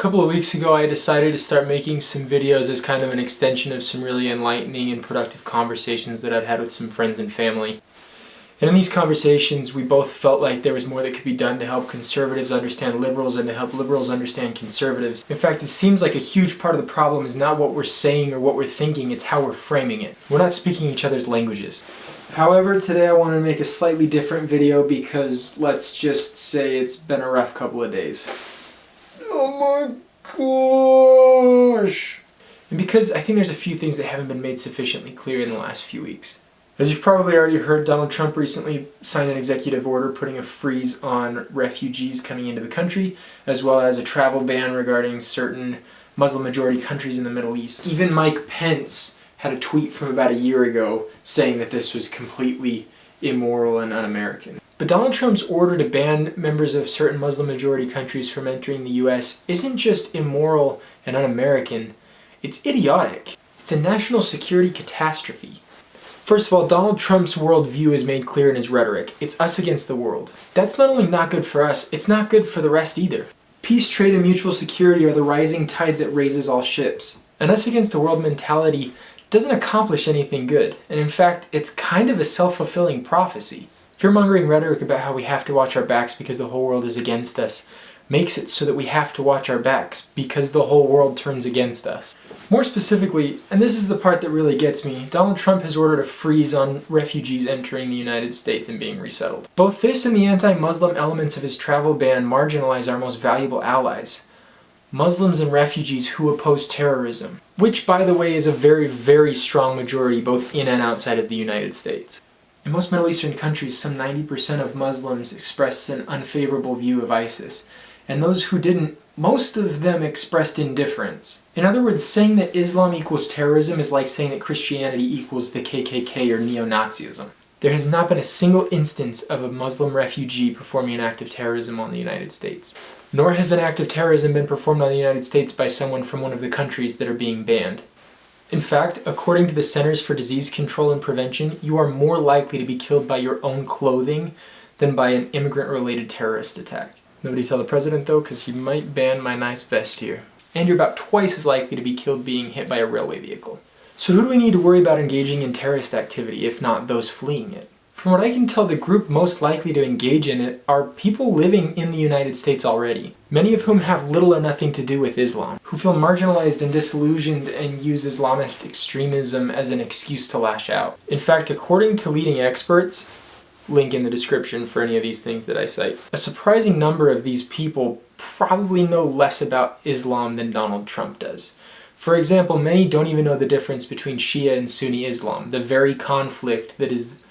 couple of weeks ago I decided to start making some videos as kind of an extension of some really enlightening and productive conversations that I'd had with some friends and family. And in these conversations we both felt like there was more that could be done to help conservatives understand liberals and to help liberals understand conservatives. In fact, it seems like a huge part of the problem is not what we're saying or what we're thinking, it's how we're framing it. We're not speaking each other's languages. However, today I want to make a slightly different video because let's just say it's been a rough couple of days. Oh my gosh! And because I think there's a few things that haven't been made sufficiently clear in the last few weeks. As you've probably already heard, Donald Trump recently signed an executive order putting a freeze on refugees coming into the country, as well as a travel ban regarding certain Muslim-majority countries in the Middle East. Even Mike Pence had a tweet from about a year ago saying that this was completely immoral and un-American. But Donald Trump's order to ban members of certain Muslim-majority countries from entering the US isn't just immoral and un-American, it's idiotic. It's a national security catastrophe. First of all, Donald Trump's worldview is made clear in his rhetoric. It's us against the world. That's not only not good for us, it's not good for the rest either. Peace, trade, and mutual security are the rising tide that raises all ships. An us against the world mentality doesn't accomplish anything good, and in fact, it's kind of a self-fulfilling prophecy. Fear-mongering rhetoric about how we have to watch our backs because the whole world is against us makes it so that we have to watch our backs because the whole world turns against us. More specifically, and this is the part that really gets me, Donald Trump has ordered a freeze on refugees entering the United States and being resettled. Both this and the anti-Muslim elements of his travel ban marginalize our most valuable allies, Muslims and refugees who oppose terrorism, which, by the way, is a very, very strong majority both in and outside of the United States. In most Middle Eastern countries, some 90% of Muslims expressed an unfavorable view of ISIS, and those who didn't, most of them expressed indifference. In other words, saying that Islam equals terrorism is like saying that Christianity equals the KKK or neo-Nazism. There has not been a single instance of a Muslim refugee performing an act of terrorism on the United States. Nor has an act of terrorism been performed on the United States by someone from one of the countries that are being banned. In fact, according to the Centers for Disease Control and Prevention, you are more likely to be killed by your own clothing than by an immigrant-related terrorist attack. Nobody tell the president though, because he might ban my nice vest here. And you're about twice as likely to be killed being hit by a railway vehicle. So who do we need to worry about engaging in terrorist activity, if not those fleeing it? From what I can tell, the group most likely to engage in it are people living in the United States already, many of whom have little or nothing to do with Islam, who feel marginalized and disillusioned and use Islamist extremism as an excuse to lash out. In fact, according to leading experts, link in the description for any of these things that I cite, a surprising number of these people probably know less about Islam than Donald Trump does. For example, many don't even know the difference between Shia and Sunni Islam, the very conflict that is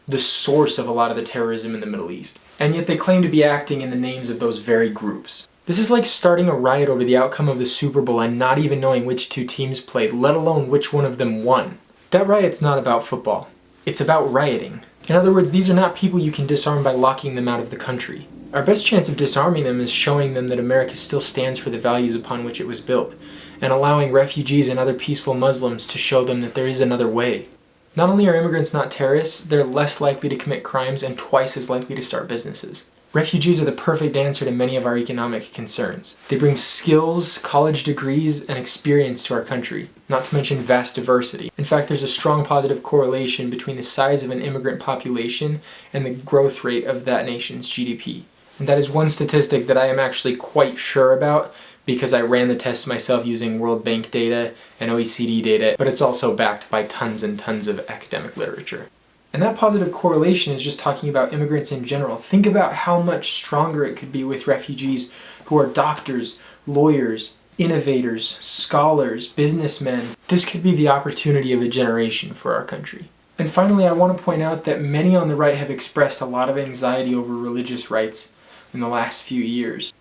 the source of a lot of the terrorism in the Middle East. And yet they claim to be acting in the names of those very groups. This is like starting a riot over the outcome of the Super Bowl and not even knowing which two teams played, let alone which one of them won. That riot's not about football. It's about rioting. In other words, these are not people you can disarm by locking them out of the country. Our best chance of disarming them is showing them that America still stands for the values upon which it was built, and allowing refugees and other peaceful Muslims to show them that there is another way. Not only are immigrants not terrorists, they're less likely to commit crimes and twice as likely to start businesses. Refugees are the perfect answer to many of our economic concerns. They bring skills, college degrees, and experience to our country, not to mention vast diversity. In fact, there's a strong positive correlation between the size of an immigrant population and the growth rate of that nation's GDP. And that is one statistic that I am actually quite sure about because I ran the tests myself using World Bank data and OECD data, but it's also backed by tons and tons of academic literature. And that positive correlation is just talking about immigrants in general. Think about how much stronger it could be with refugees who are doctors, lawyers, innovators, scholars, businessmen. This could be the opportunity of a generation for our country. And finally, I want to point out that many on the right have expressed a lot of anxiety over religious rights in the last few years.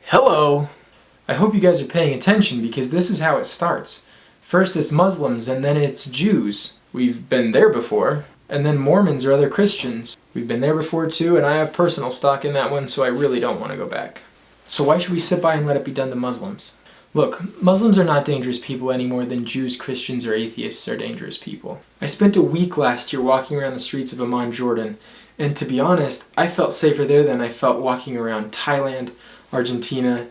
Hello! I hope you guys are paying attention because this is how it starts. First it's Muslims and then it's Jews. We've been there before. And then Mormons or other Christians. We've been there before too, and I have personal stock in that one, so I really don't want to go back. So why should we sit by and let it be done to Muslims? Look, Muslims are not dangerous people any more than Jews, Christians, or atheists are dangerous people. I spent a week last year walking around the streets of Amman, Jordan, and to be honest, I felt safer there than I felt walking around Thailand, Argentina,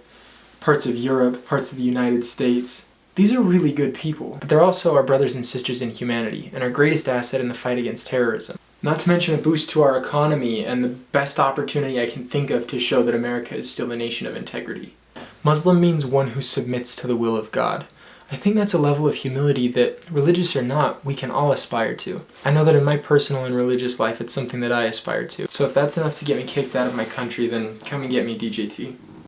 parts of Europe, parts of the United States. These are really good people, but they're also our brothers and sisters in humanity and our greatest asset in the fight against terrorism. Not to mention a boost to our economy and the best opportunity I can think of to show that America is still a nation of integrity. Muslim means one who submits to the will of God. I think that's a level of humility that, religious or not, we can all aspire to. I know that in my personal and religious life, it's something that I aspire to. So if that's enough to get me kicked out of my country, then come and get me, DJT.